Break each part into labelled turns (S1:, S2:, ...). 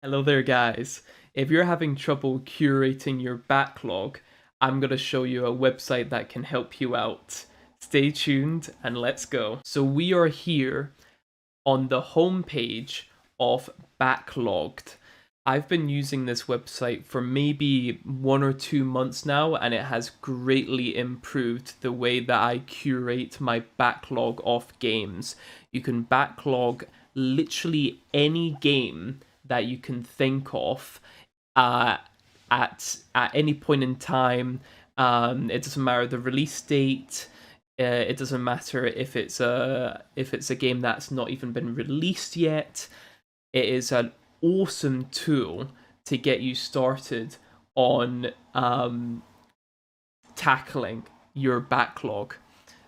S1: Hello there, guys. If you're having trouble curating your backlog, I'm going to show you a website that can help you out. Stay tuned and let's go. So we are here on the homepage of Backloggd. I've been using this website for maybe 1 or 2 months now, and it has greatly improved the way that I curate my backlog of games. You can backlog literally any game that you can think of uh, at any point in time. It doesn't matter the release date. It doesn't matter if it's a game that's not even been released yet. It is an awesome tool to get you started on tackling your backlog.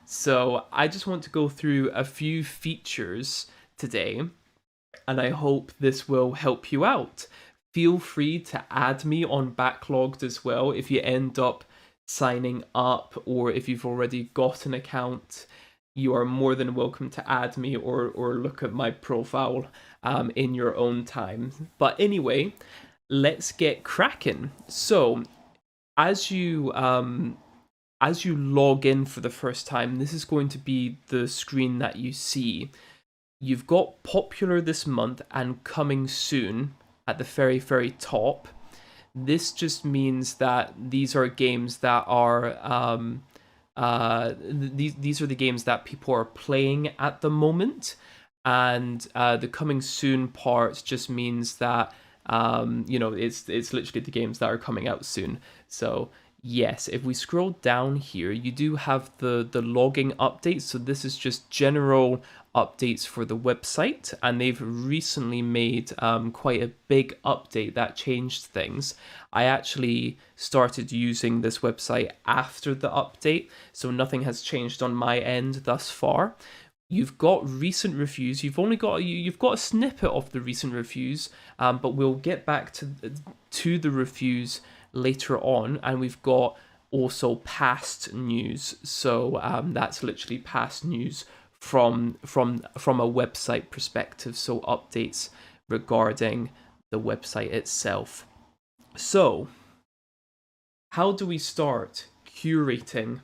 S1: So I just want to go through a few features today, and I hope this will help you out. Feel free to add me on Backloggd as well if you end up signing up, or if you've already got an account. You are more than welcome to add me or look at my profile in your own time. But anyway, let's get cracking. So as you log in for the first time, this is going to be the screen that you see. You've got popular this month and coming soon at the very, very top. This just means that these are games that are these are the games that people are playing at the moment, and the coming soon part just means that it's literally the games that are coming out soon. So yes, if we scroll down here, you do have the logging updates. So this is just general updates for the website, and they've recently made quite a big update that changed things. I actually started using this website after the update, so nothing has changed on my end thus far. You've got recent reviews. You've got a snippet of the recent reviews, but we'll get back to the reviews later on. And we've got also past news. So that's literally past news from a website perspective. So updates regarding the website itself. So how do we start curating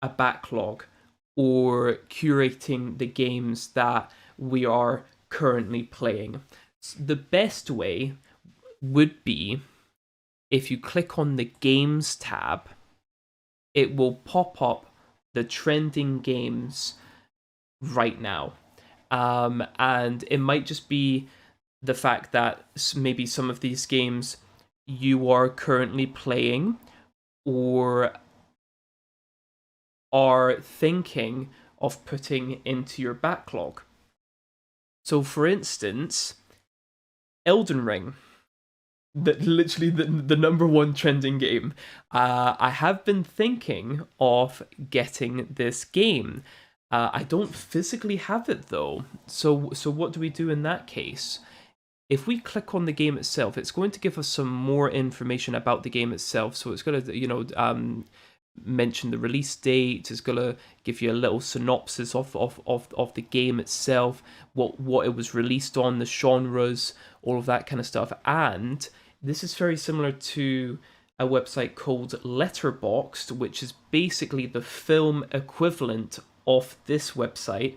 S1: a backlog, or curating the games that we are currently playing? The best way would be if you click on the Games tab, it will pop up the trending games right now. And it might just be the fact that maybe some of these games you are currently playing or are thinking of putting into your backlog. So, for instance, Elden Ring, literally the number one trending game. I have been thinking of getting this game. I don't physically have it though. So what do we do in that case? If we click on the game itself, it's going to give us some more information about the game itself. So it's going to, mention the release date. It's going to give you a little synopsis of the game itself, what it was released on, the genres, all of that kind of stuff. And this is very similar to a website called Letterboxd, which is basically the film equivalent of this website.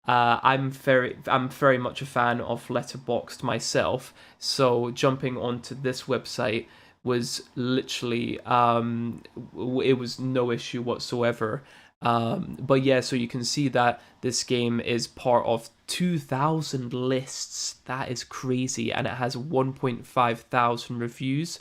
S1: I'm very much a fan of Letterboxd myself, so jumping onto this website was literally it was no issue whatsoever. But yeah, so you can see that this game is part of 2,000 lists. That is crazy, and it has 1.5 thousand reviews.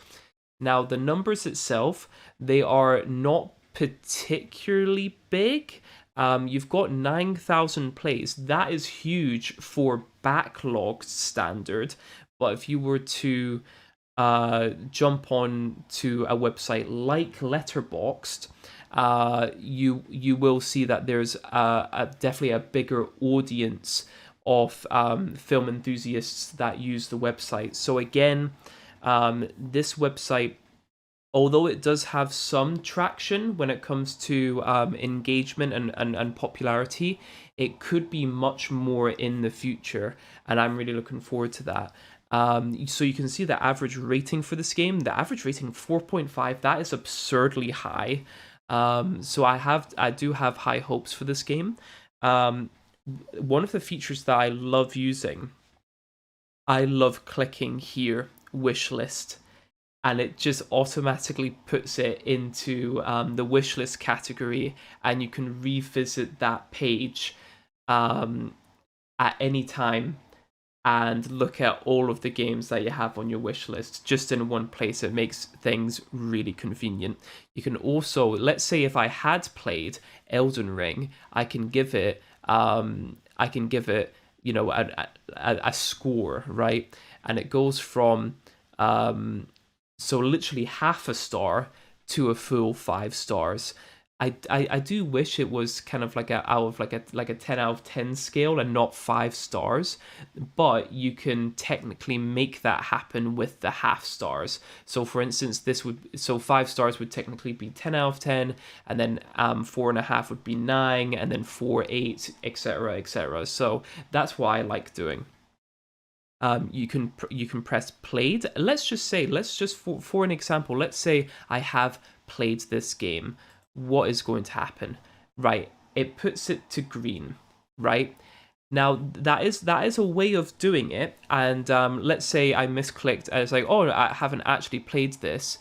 S1: Now the numbers itself, they are not particularly big. You've got 9,000 plays. That is huge for backlogged standard. But if you were to jump on to a website like Letterboxd, you will see that there's definitely a bigger audience of film enthusiasts that use the website. So again, this website, although it does have some traction when it comes to engagement and popularity, it could be much more in the future, and I'm really looking forward to that. So you can see the average rating for this game. The average rating 4.5. That is absurdly high. So I do have high hopes for this game. One of the features that I love using, I love clicking here, wish list, and it just automatically puts it into the wish list category, and you can revisit that page at any time and look at all of the games that you have on your wish list just in one place. It makes things really convenient. You can also, let's say if I had played Elden Ring, I can give it a score, right? And it goes from so literally half a star to a full 5 stars. I do wish it was kind of like a 10 out of 10 scale and not 5 stars, but you can technically make that happen with the half stars. So for instance, 5 stars would technically be 10 out of 10, and then 4.5 would be 9, and then 4 8, etc., etc. So that's what I like doing. You can press played. Let's just for an example, let's say I have played this game. What is going to happen? Right, it puts it to green. Right, now that is a way of doing it. And let's say I misclicked and it's like, oh, I haven't actually played this.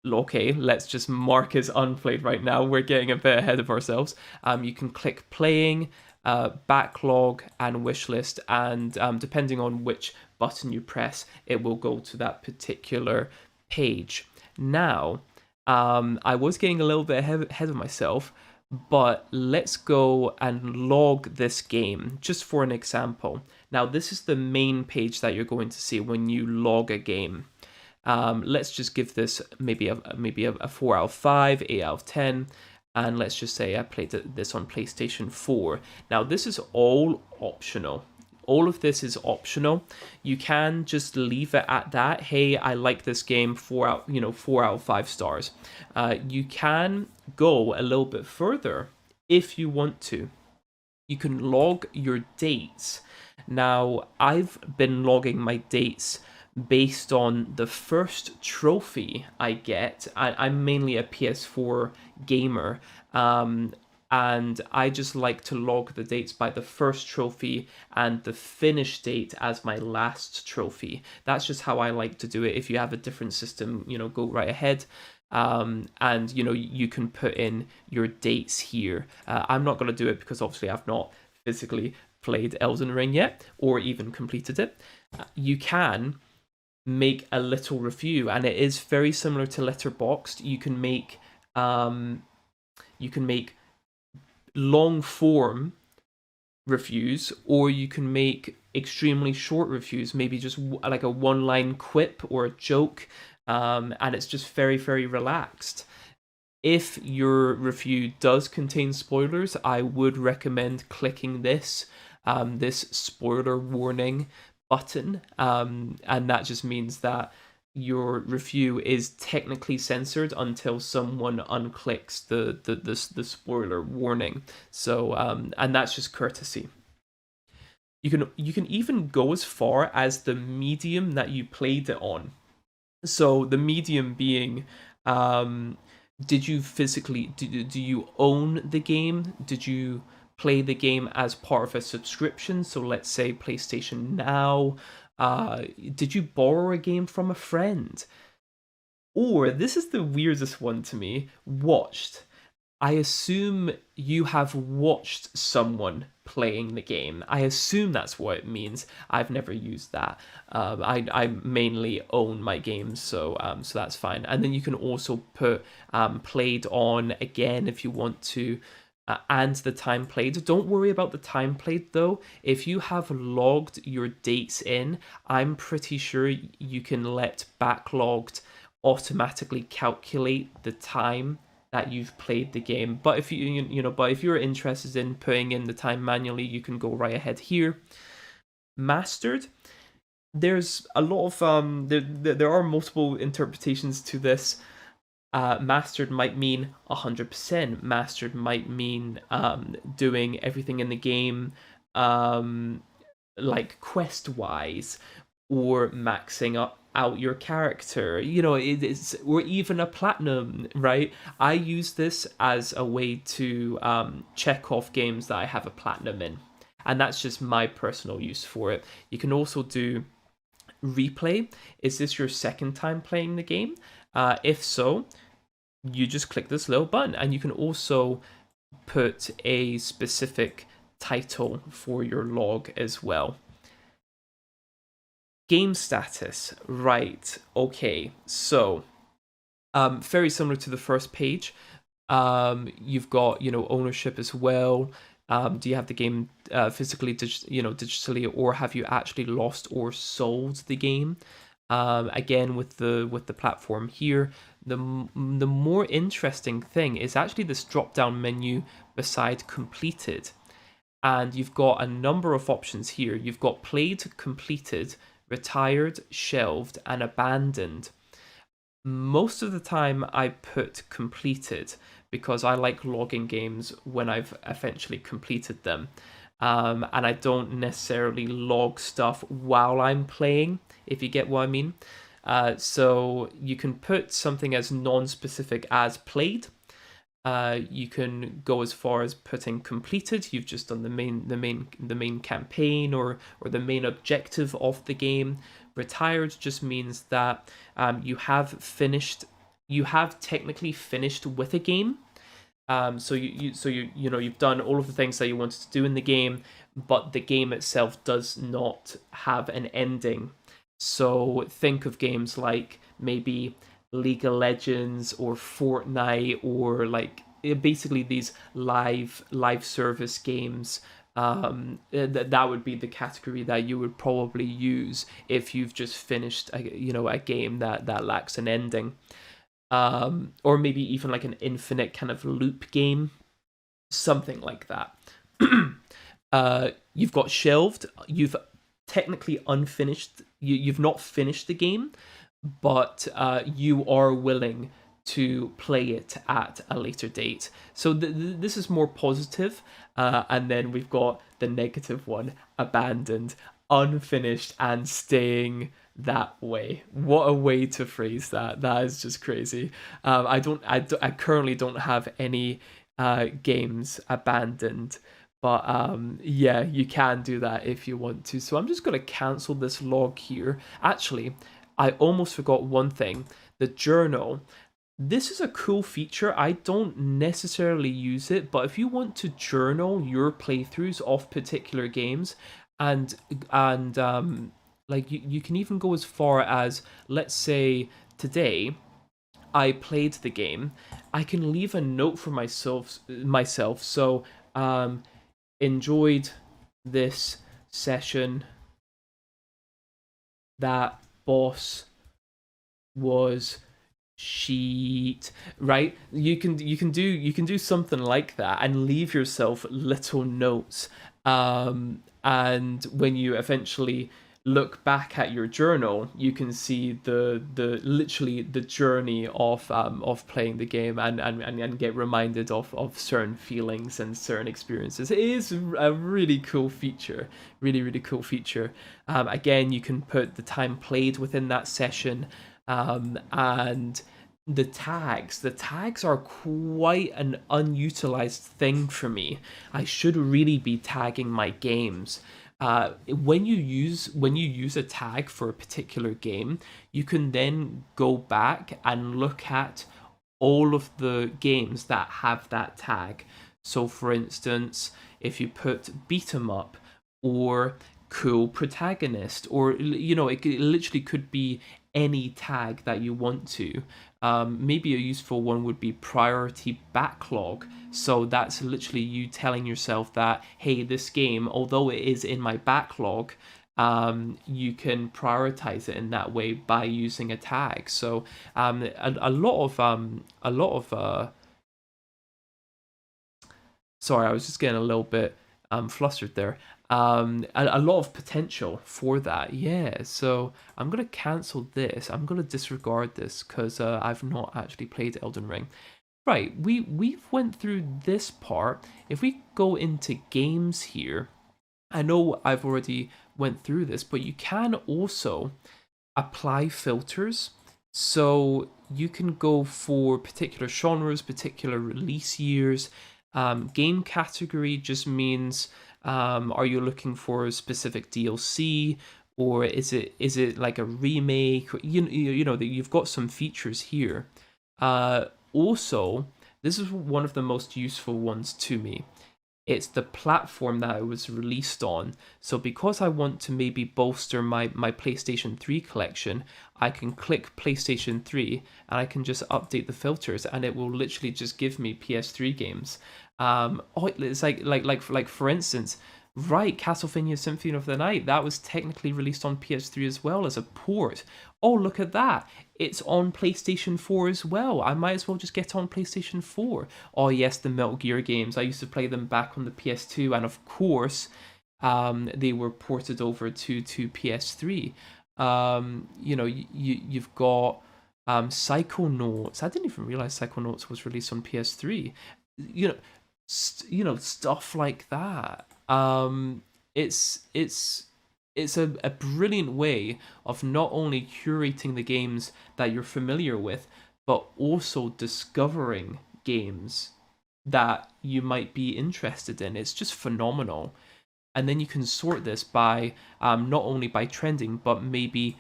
S1: Okay, let's just mark as unplayed right now. We're getting a bit ahead of ourselves. You can click playing, backlog, and wishlist, and depending on which button you press, it will go to that particular page. Now, I was getting a little bit ahead of myself, but let's go and log this game just for an example. Now, this is the main page that you're going to see when you log a game. Let's just give this maybe a 4 out of 5, 8 out of 10, and let's just say I played this on PlayStation 4. Now, this is all optional. All of this is optional. You can just leave it at that. Hey, I like this game, 4 out of 5 stars. You can go a little bit further if you want to. You can log your dates. Now, I've been logging my dates based on the first trophy I get. I'm mainly a PS4 gamer, and I just like to log the dates by the first trophy and the finish date as my last trophy. That's just how I like to do it. If you have a different system, go right ahead. And you can put in your dates here. I'm not going to do it because obviously I've not physically played Elden Ring yet or even completed it. You can make a little review, and it is very similar to Letterboxd. You can make long form reviews, or you can make extremely short reviews, maybe just like a one-line quip or a joke, and it's just very, very relaxed. If your review does contain spoilers, I would recommend clicking this spoiler warning button, and that just means that your review is technically censored until someone unclicks the spoiler warning. So and that's just courtesy. You can even go as far as the medium that you played it on. So the medium being, did you physically do you own the game? Did you play the game as part of a subscription? So let's say PlayStation Now. Did you borrow a game from a friend? Or, this is the weirdest one to me, watched. I assume you have watched someone playing the game. I assume that's what it means. I've never used that. I mainly own my games, so that's fine. And then you can also put played on again if you want to, and the time played. Don't worry about the time played though. If you have logged your dates in, I'm pretty sure you can let Backloggd automatically calculate the time that you've played the game. But if if you're interested in putting in the time manually, you can go right ahead here. Mastered. There's a lot of there are multiple interpretations to this. Mastered might mean 100%. Mastered might mean doing everything in the game like quest wise. or maxing out your character, you know, or even a platinum, right? I use this as a way to check off games that I have a platinum in, and that's just my personal use for it. You can also do replay. Is this your second time playing the game? If so, you just click this little button, and you can also put a specific title for your log as well. Game status, right? Okay, so very similar to the first page. You've got, you know, ownership as well. Do you have the game physically, digitally, or have you actually lost or sold the game? Again, with the platform here, the more interesting thing is actually this drop down menu beside completed, and you've got a number of options here. You've got played, completed, retired, shelved, and abandoned. Most of the time I put completed because I like logging games when I've eventually completed them. And I don't necessarily log stuff while I'm playing, if you get what I mean. So you can put something as non-specific as played. You can go as far as putting completed. You've just done the main campaign or the main objective of the game. Retired just means that you have technically finished with a game. So you've done all of the things that you wanted to do in the game, but the game itself does not have an ending. So think of games like maybe League of Legends or Fortnite, or like basically these live service games. That would be the category that you would probably use if you've just finished a game that lacks an ending. Or maybe even like an infinite kind of loop game, something like that. You've got shelved. You've technically unfinished. You've not finished the game, but you are willing to play it at a later date. So this is more positive. And then we've got the negative one: abandoned, unfinished, and staying that way. What a way to phrase that. That is just crazy. I currently don't have any games abandoned, but yeah, you can do that if you want to. So I'm just going to cancel this log here. Actually, I almost forgot one thing: the journal. This is a cool feature. I don't necessarily use it, but if you want to journal your playthroughs of particular games, and like you can even go as far as, let's say today I played the game, I can leave a note for myself. So enjoyed this session. That boss was sheet, right? You can do something like that and leave yourself little notes. And when you eventually look back at your journal, you can see the literally the journey of playing the game, and get reminded of certain feelings and certain experiences. It is a really cool feature, really cool feature. Again, you can put the time played within that session. And the tags are quite an unutilized thing for me. I should really be tagging my games. When you use a tag for a particular game, you can then go back and look at all of the games that have that tag. So for instance, if you put beat 'em up or cool protagonist, or it literally could be any tag that you want to. Maybe a useful one would be priority backlog. So that's literally you telling yourself that, hey, this game, although it is in my backlog, you can prioritize it in that way by using a tag. So a lot of sorry, I was just getting a little bit flustered there. A lot of potential for that. Yeah, so I'm gonna cancel this. I'm gonna disregard this because I've not actually played Elden Ring. Right, we've went through this part. If we go into games here, I know I've already went through this, but you can also apply filters. So you can go for particular genres, particular release years. Game category just means, are you looking for a specific DLC, or is it like a remake? You know that you've got some features here. Also, this is one of the most useful ones to me. It's the platform that it was released on. So because I want to maybe bolster my PlayStation 3 collection, I can click PlayStation 3 and I can just update the filters, and it will literally just give me PS3 games. It's like for instance, right, Castlevania Symphony of the Night, that was technically released on PS3 as well as a port. Oh, look at that. It's on PlayStation 4 as well. I might as well just get on PlayStation 4. Oh yes, the Metal Gear games. I used to play them back on the PS2, and of course, they were ported over to PS3. You've got Psychonauts. I didn't even realize Psychonauts was released on PS3. Stuff like that. It's a brilliant way of not only curating the games that you're familiar with, but also discovering games that you might be interested in. It's just phenomenal. And then you can sort this by not only by trending, but maybe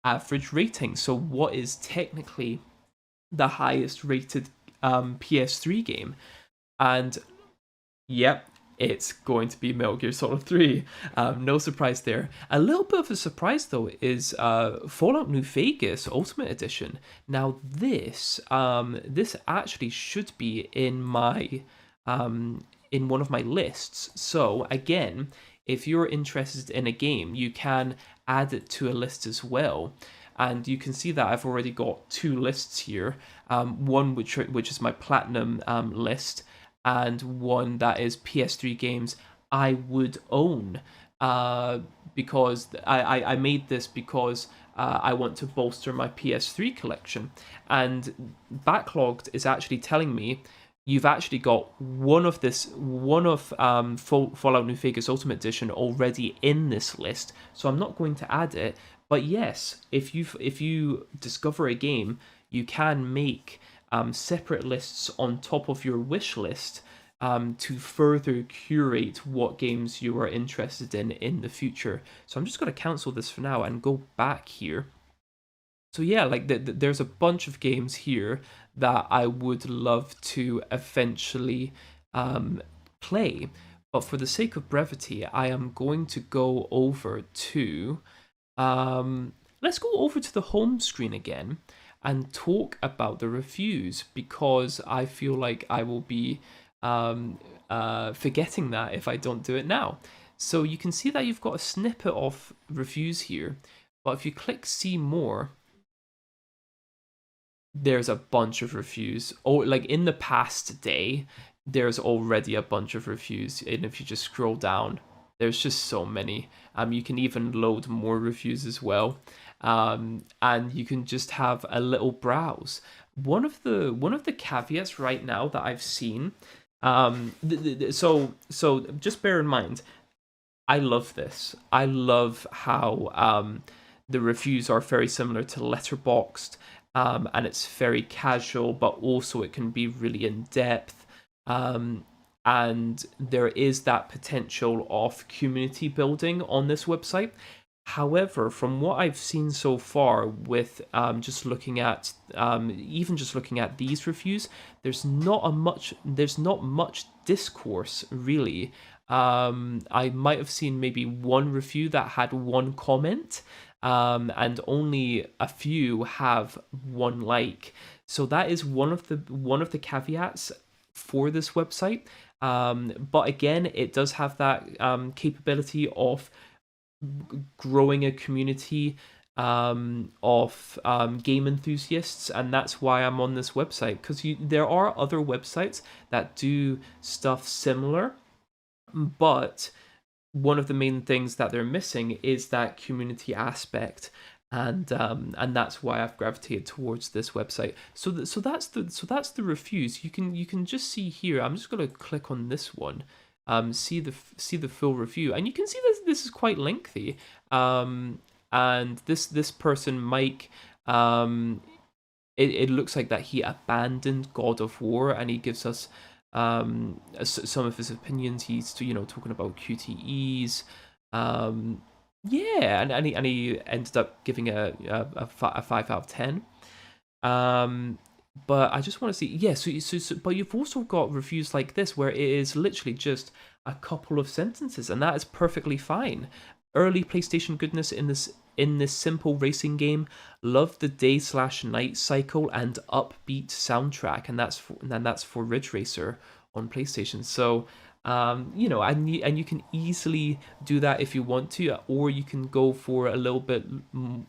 S1: average rating. So what is technically the highest rated PS3 game? And yep, it's going to be Metal Gear Solid 3. No surprise there. A little bit of a surprise, though, is Fallout New Vegas Ultimate Edition. Now, this actually should be in my in one of my lists. So, again, if you're interested in a game, you can add it to a list as well. And you can see that I've already got two lists here. One which is my platinum list, and one that is PS3 games I would own, because I made this because I want to bolster my PS3 collection. And Backloggd is actually telling me you've actually got one of Fallout New Vegas Ultimate Edition already in this list, so I'm not going to add it. But yes, if you discover a game, you can make separate lists on top of your wish list to further curate what games you are interested in the future. So I'm just going to cancel this for now and go back here. So yeah, like there's a bunch of games here that I would love to eventually play. But for the sake of brevity, I am going to go over to... let's go over to the home screen again and talk about the reviews, because I feel like I will be forgetting that if I don't do it now. So you can see that you've got a snippet of reviews here, but if you click see more, there's a bunch of reviews. Oh, like in the past day, there's already a bunch of reviews, and if you just scroll down, there's just so many. You can even load more reviews as well. And you can just have a little browse. One of the caveats right now that I've seen, so just bear in mind, I love this. I love how the reviews are very similar to Letterboxd, and it's very casual, but also it can be really in depth. And there is that potential of community building on this website. However, from what I've seen so far, with just looking at these reviews, there's not much discourse really. I might have seen maybe one review that had one comment, and only a few have one like. So that is one of the caveats for this website. But again, it does have that capability of growing a community of game enthusiasts, and that's why I'm on this website, because there are other websites that do stuff similar, but one of the main things that they're missing is that community aspect, and that's why I've gravitated towards this website. So that's the reviews. You can just see here. I'm just going to click on this one. see the full review, and you can see this is quite lengthy. And this person, Mike, it looks like that he abandoned God of War, and he gives us some of his opinions. He's talking about QTEs. Yeah, and he ended up giving a 5 out of 10. But I just want to see, yeah. But you've also got reviews like this where it is literally just a couple of sentences, and that is perfectly fine. Early PlayStation goodness in this simple racing game. Love the day/night cycle and upbeat soundtrack, and that's for Ridge Racer on PlayStation. So and you can easily do that if you want to, or you can go for a little bit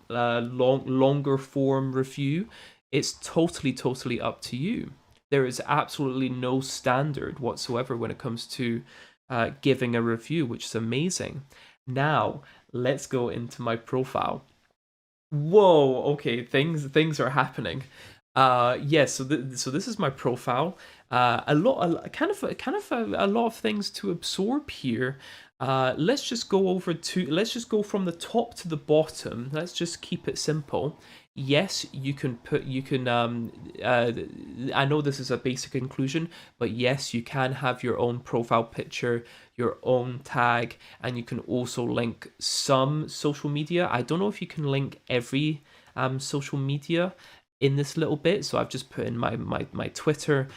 S1: longer form review. It's totally up to you. There is absolutely no standard whatsoever when it comes to giving a review, which is amazing. Now, let's go into my profile. Whoa, okay, things are happening. So this is my profile. A kind of a lot of things to absorb here. Let's just go from the top to the bottom. Let's just keep it simple. Yes, you can I know this is a basic inclusion, but yes, you can have your own profile picture, your own tag, and you can also link some social media. I don't know if you can link every social media in this little bit, so I've just put in my Twitter.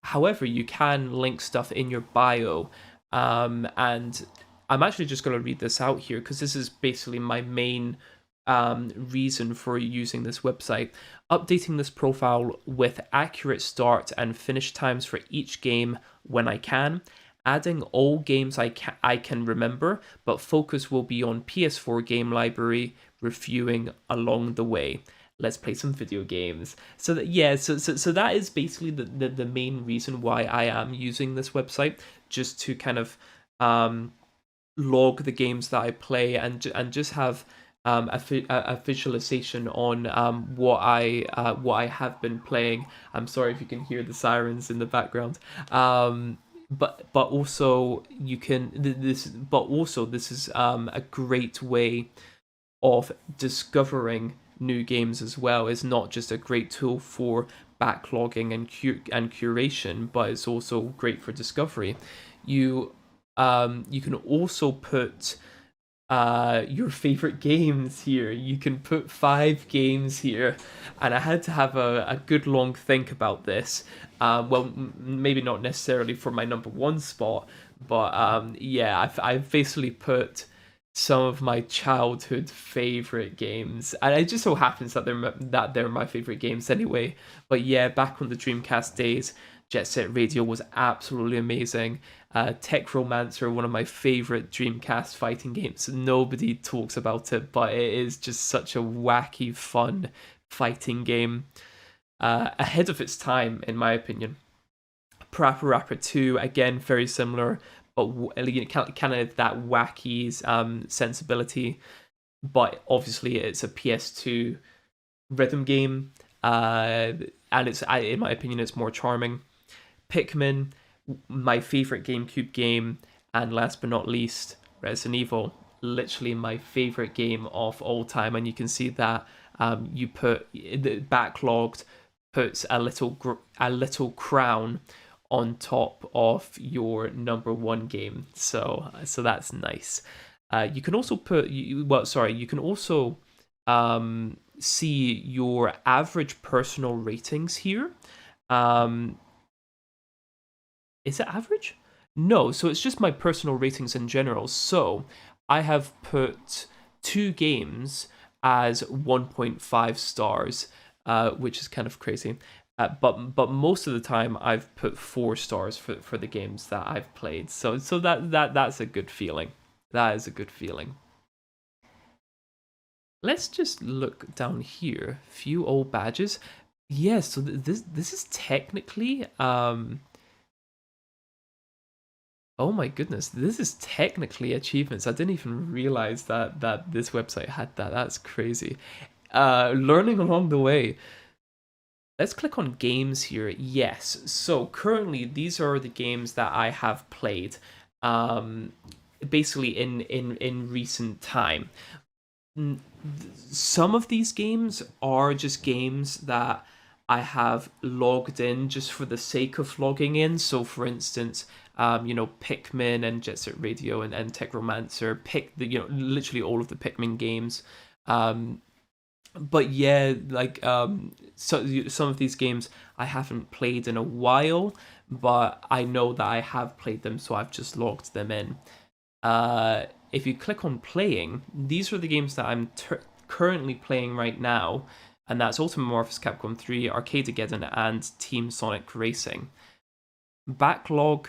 S1: However, you can link stuff in your bio, and I'm actually just going to read this out here because this is basically my main reason for using this website. Updating this profile with accurate start and finish times for each game when I can. Adding all games I can remember, but focus will be on PS4 game library, reviewing along the way. Let's play some video games. So that is basically the main reason why I am using this website, just to kind of log the games that I play and just have a visualization on what I have been playing. I'm sorry if you can hear the sirens in the background. But also this is a great way of discovering new games as well. It's not just a great tool for backlogging and curation, but it's also great for discovery. You can also put your favorite games here. You can put 5 games here, and I had to have a good long think about this. Maybe not necessarily for my number 1 spot, but I've basically put some of my childhood favorite games, and it just so happens that they're my favorite games anyway. But yeah, back on the Dreamcast days, Jet Set Radio was absolutely amazing. Tech Romancer, one of my favorite Dreamcast fighting games. Nobody talks about it, but it is just such a wacky, fun fighting game, ahead of its time, in my opinion. Parappa Rapper 2, again, very similar, but kind of that wacky sensibility. But obviously, it's a PS2 rhythm game, and in my opinion, it's more charming. Pikmin, my favorite GameCube game, and last but not least, Resident Evil, literally my favorite game of all time. And you can see that you put the Backloggd puts a little crown on top of your number 1 game, so that's nice. You can also see your average personal ratings here. Is it average? No, so it's just my personal ratings in general. So I have put 2 games as 1.5 stars, which is kind of crazy. But most of the time I've put 4 stars for the games that I've played. So that's a good feeling. That is a good feeling. Let's just look down here. Few old badges. Yes, so this is technically oh my goodness, this is technically achievements. I didn't even realize that this website had that. That's crazy. Learning along the way. Let's click on games here. Yes, so currently these are the games that I have played. um, basically in recent time. Some of these games are just games that I have logged in just for the sake of logging in. So, for instance, Pikmin and Jet Set Radio and Tech Romancer, literally all of the Pikmin games. Um, but yeah, so some of these games I haven't played in a while, but I know that I have played them, so I've just logged them in. If you click on playing, these are the games that I'm currently playing right now, and that's Ultimate Morphers Capcom 3, Arcadegeddon, and Team Sonic Racing. Backlog,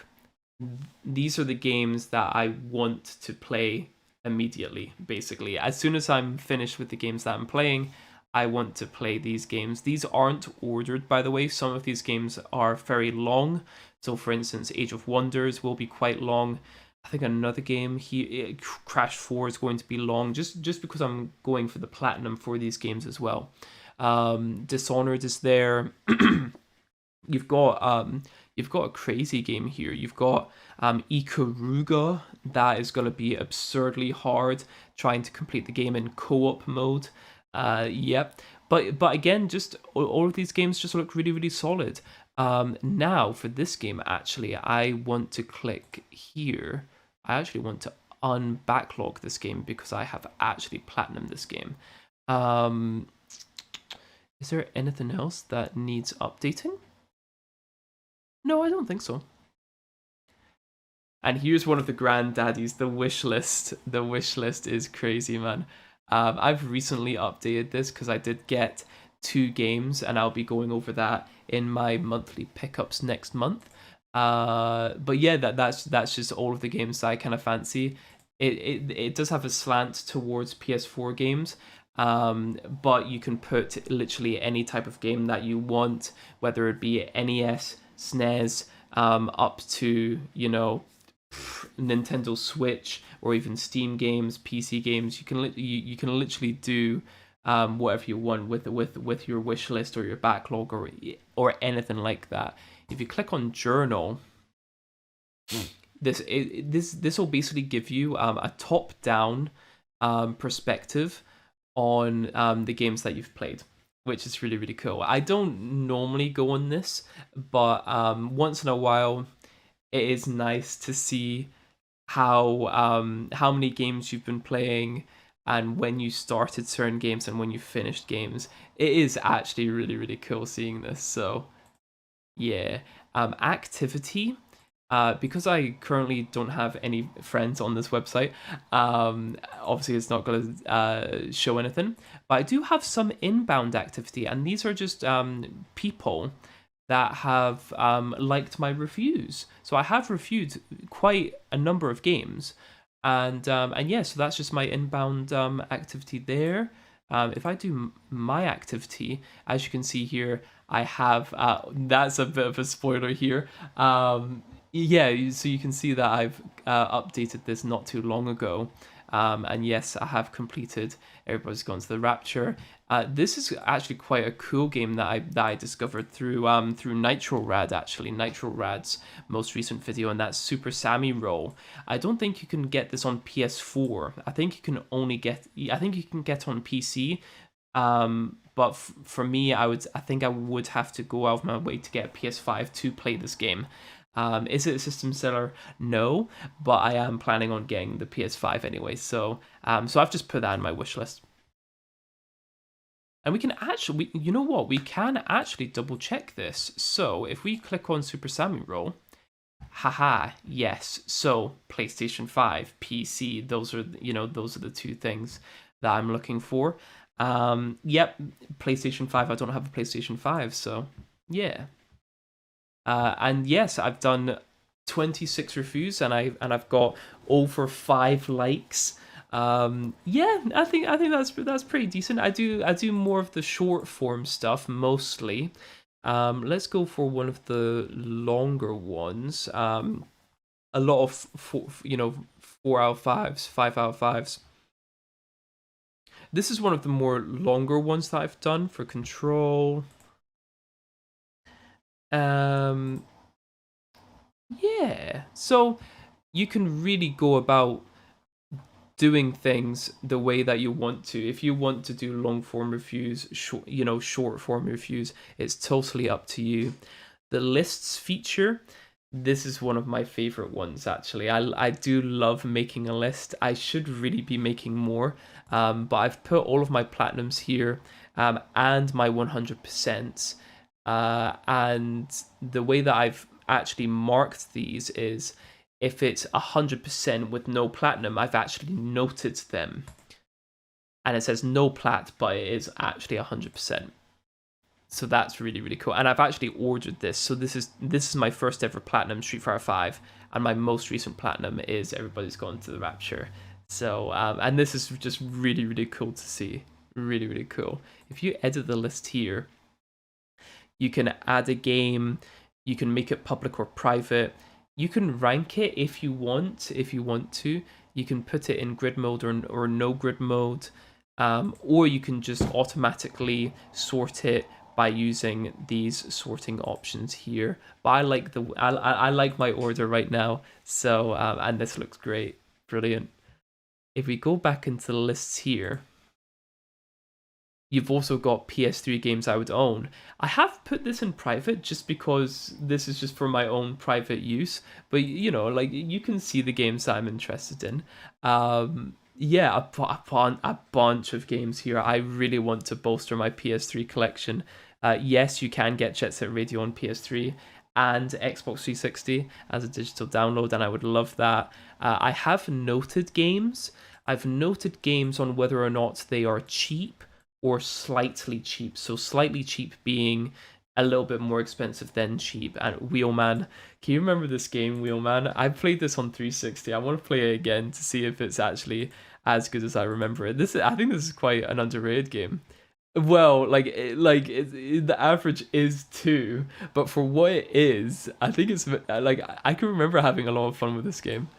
S1: these are the games that I want to play immediately, basically. As soon as I'm finished with the games that I'm playing, I want to play these games. These aren't ordered, by the way. Some of these games are very long. So, for instance, Age of Wonders will be quite long. I think another game here, Crash 4, is going to be long, just because I'm going for the platinum for these games as well. Dishonored is there. You've got a crazy game here. You've got Ikaruga, that is going to be absurdly hard, trying to complete the game in co-op mode. Yep. But again, just all of these games just look really, really solid. Now for this game, actually, I want to click here. I actually want to unbacklog this game because I have actually platinumed this game. Is there anything else that needs updating? No, I don't think so. And here's one of the granddaddies, the wish list. The wish list is crazy, man. I've recently updated this because I did get 2 games, and I'll be going over that in my monthly pickups next month. But yeah, that's just all of the games that I kind of fancy. It does have a slant towards PS4 games, but you can put literally any type of game that you want, whether it be NES, SNES, up to Nintendo Switch, or even Steam games, PC games. You can literally do whatever you want with your wish list or your backlog or anything like that. If you click on journal, this will basically give you a top down perspective on the games that you've played, which is really, really cool. I don't normally go on this, but once in a while it is nice to see how many games you've been playing and when you started certain games and when you finished games. It is actually really, really cool seeing this. So yeah, activity. Because I currently don't have any friends on this website, obviously it's not going to show anything. But I do have some inbound activity, and these are just people that have liked my reviews. So I have reviewed quite a number of games, and yeah, so that's just my inbound activity there. If I do my activity, as you can see here, I have that's a bit of a spoiler here. Yeah, so you can see that I've updated this not too long ago. And yes, I have completed Everybody's Gone to the Rapture. This is actually quite a cool game that I discovered through Nitro Rad, actually. Nitro Rad's most recent video, and that's Super Sammy Roll. I don't think you can get this on PS4. I think you can get on PC. But for me, I think I would have to go out of my way to get a PS5 to play this game. Is it a system seller? No, but I am planning on getting the PS5 anyway. So I've just put that in my wish list. And we can actually, you know what? We can actually double check this. So if we click on Super Sammy Roll, haha, yes. So PlayStation 5, PC, those are the 2 things that I'm looking for. Yep, PlayStation 5. I don't have a PlayStation 5, so yeah. And yes, I've done 26 reviews, and I've got over 5 likes. Yeah, I think that's pretty decent. I do more of the short form stuff mostly. Let's go for one of the longer ones. A lot of 4 out of 5s, 5 out of 5s. This is one of the more longer ones that I've done for Control. Yeah. So you can really go about doing things the way that you want to. If you want to do long form reviews, short form reviews, it's totally up to you. The lists feature, this is one of my favorite ones actually. I do love making a list. I should really be making more, but I've put all of my platinums here, and my 100%. And the way that I've actually marked these is, if it's 100% with no platinum, I've actually noted them. And it says no plat, but it is actually 100%. So that's really, really cool. And I've actually ordered this. So this is my first ever platinum Street Fighter 5, and my most recent platinum is Everybody's Gone to the Rapture. So and this is just really, really cool to see. Really, really cool. If you edit the list here, you can add a game, you can make it public or private. You can rank it if you want to. You can put it in grid mode or no grid mode, or you can just automatically sort it by using these sorting options here. But I like my order right now. So and this looks great, brilliant. If we go back into the lists here, you've also got PS3 games I would own. I have put this in private just because this is just for my own private use. But like, you can see the games that I'm interested in. Yeah, a bunch of games here. I really want to bolster my PS3 collection. Yes, you can get Jet Set Radio on PS3 and Xbox 360 as a digital download, and I would love that. I have noted games. I've noted games on whether or not they are cheap or slightly cheap. So slightly cheap being a little bit more expensive than cheap. And Wheelman, can you remember this game, Wheelman? I played this on 360. I want to play it again to see if it's actually as good as I remember it. I think this is quite an underrated game. Well, the average is 2, but for what it is, I think it's like, I can remember having a lot of fun with this game.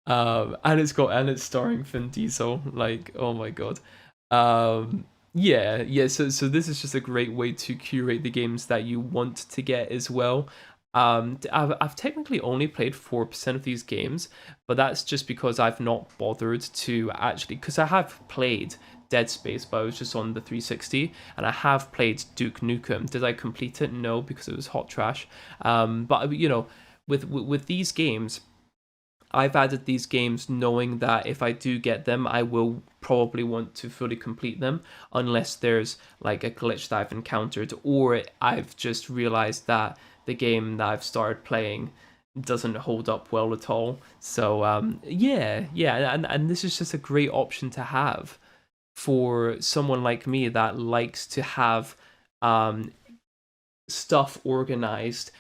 S1: And it's starring Vin Diesel. Like, oh my god. Yeah. So this is just a great way to curate the games that you want to get as well. I've technically only played 4% of these games, but that's just because I've not bothered to actually, because I have played Dead Space, but I was just on the 360, and I have played Duke Nukem. Did I complete it? No, because it was hot trash. But with these games, I've added these games knowing that if I do get them, I will probably want to fully complete them, unless there's like a glitch that I've encountered, or I've just realized that the game that I've started playing doesn't hold up well at all. So yeah, and this is just a great option to have for someone like me that likes to have stuff organized,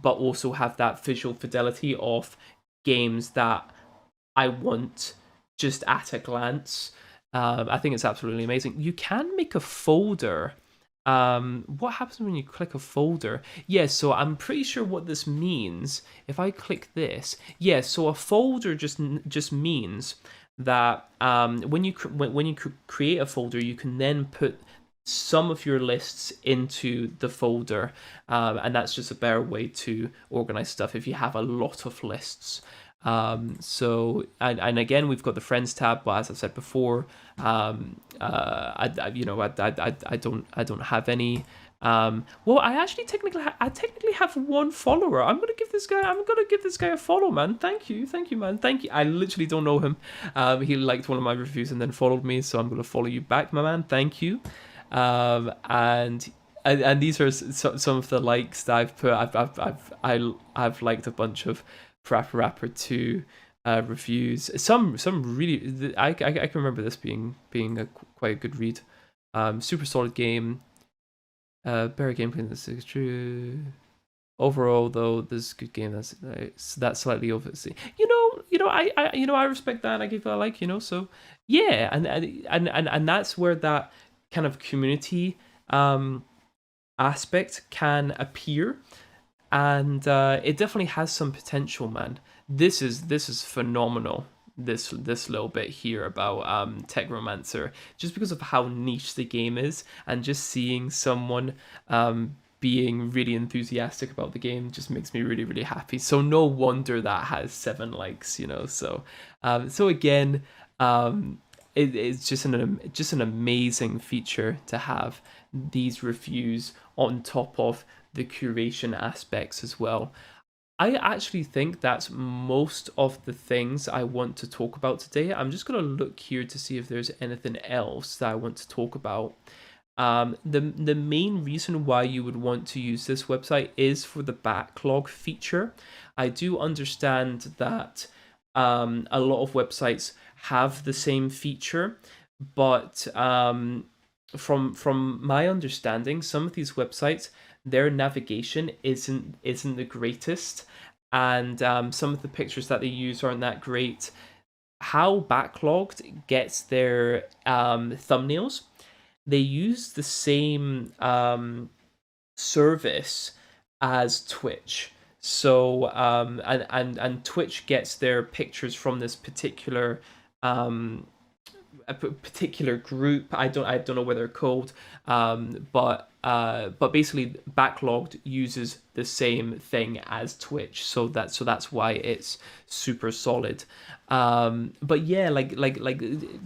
S1: but also have that visual fidelity of games that I want just at a glance. I think it's absolutely amazing. You can make a folder. What happens when you click a folder? Yeah, so I'm pretty sure what this means. If I click this, yeah, so a folder just means that when you create a folder, you can then put some of your lists into the folder, and that's just a better way to organize stuff if you have a lot of lists. So and again, we've got the friends tab, but as I said before, I don't have any. Well, I technically have one follower. I'm gonna give this guy a follow, man. Thank you, man. Thank you. I literally don't know him. He liked one of my reviews and then followed me, so I'm gonna follow you back, my man. Thank you. And these are some of the likes that I've put. I've liked a bunch of Rapper 2 reviews. Some really, I can remember this being quite a good read. Super solid game. Better gameplay. This is true. Overall, though, this is a good game. That's slightly over. I respect that, and I give it a like. So yeah, and that's where that kind of community aspect can appear, and it definitely has some potential, man. This is phenomenal. This little bit here about Tech Romancer, just because of how niche the game is, and just seeing someone being really enthusiastic about the game just makes me really, really happy. So no wonder that has 7 likes, you know. So again, it's just an amazing feature to have these reviews on top of the curation aspects as well. I actually think that's most of the things I want to talk about today. I'm just going to look here to see if there's anything else that I want to talk about. The main reason why you would want to use this website is for the backlog feature. I do understand that a lot of websites have the same feature, but from my understanding, some of these websites, their navigation isn't the greatest, and some of the pictures that they use aren't that great. How Backloggd gets their thumbnails, they use the same service as Twitch. So and Twitch gets their pictures from this particular a particular group. I don't know what they're called, but basically Backloggd uses the same thing as Twitch, so that's why it's super solid. But yeah, like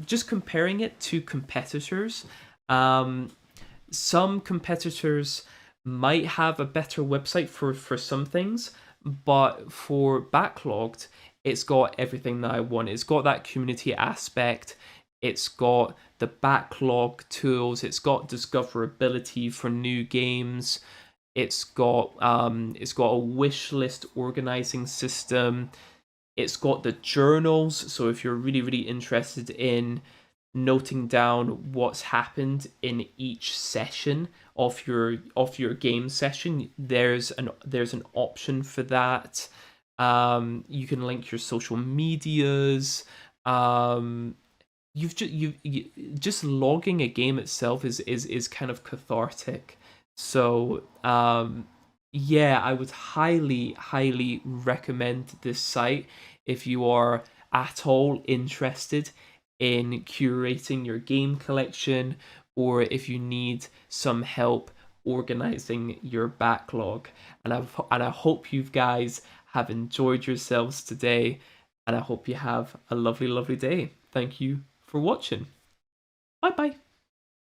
S1: just comparing it to competitors, some competitors might have a better website for some things, but for Backloggd, it's got everything that I want. It's got that community aspect. It's got the backlog tools. It's got discoverability for new games. It's got a wish list organizing system. It's got the journals. So if you're really, really interested in noting down what's happened in each session of your game session, there's an option for that. You can link your social medias. You just logging a game itself is kind of cathartic. So yeah, I would highly recommend this site if you are at all interested in curating your game collection, or if you need some help organizing your backlog. And I hope you guys have enjoyed yourselves today, and I hope you have a lovely day. Thank you for watching. Bye bye.